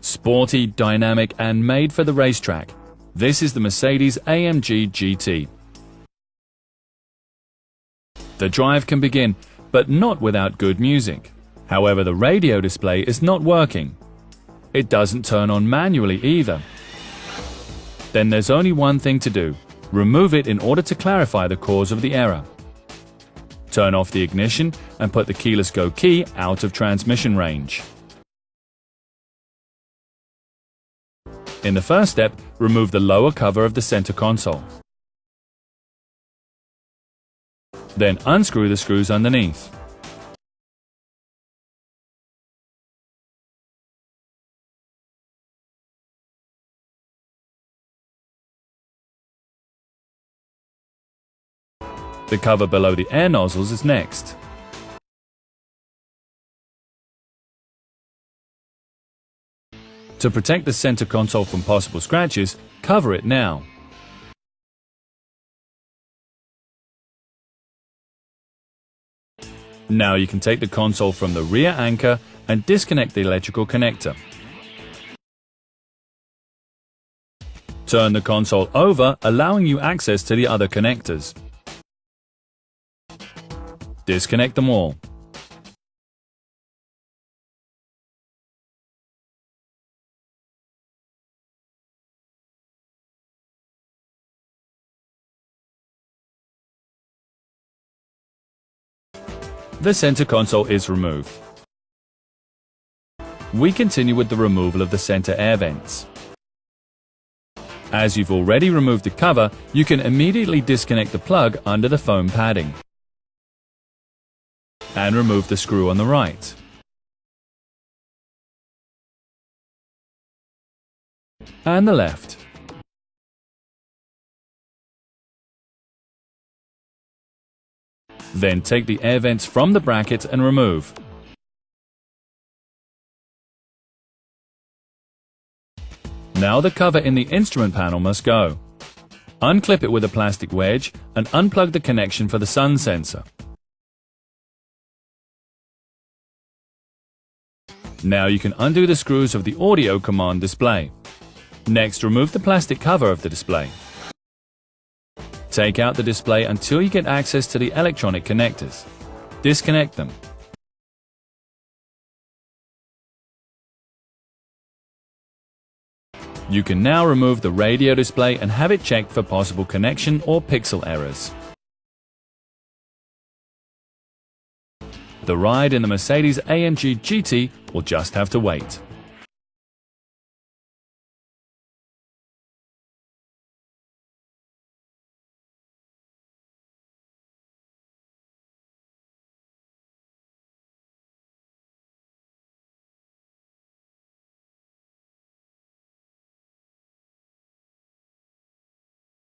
Sporty, dynamic, and made for the racetrack. This is the Mercedes AMG GT. The drive can begin, but not without good music. However, the radio display is not working. It doesn't turn on manually either. Then there's only one thing to do. Remove it in order to clarify the cause of the error. Turn off the ignition and put the keyless go key out of transmission range. In the first step, remove the lower cover of the center console. Then unscrew the screws underneath. The cover below the air nozzles is next. To protect the center console from possible scratches, cover it now. Now you can take the console from the rear anchor and disconnect the electrical connector. Turn the console over, allowing you access to the other connectors. Disconnect them all. The center console is removed. We continue with the removal of the center air vents. As you've already removed the cover, you can immediately disconnect the plug under the foam padding and remove the screw on the right. And the left. Then take the air vents from the bracket and remove. Now the cover in the instrument panel must go. Unclip it with a plastic wedge and unplug the connection for the sun sensor. Now you can undo the screws of the audio command display. Next, remove the plastic cover of the display. Take out the display until you get access to the electronic connectors. Disconnect them. You can now remove the radio display and have it checked for possible connection or pixel errors. The ride in the Mercedes AMG GT will just have to wait.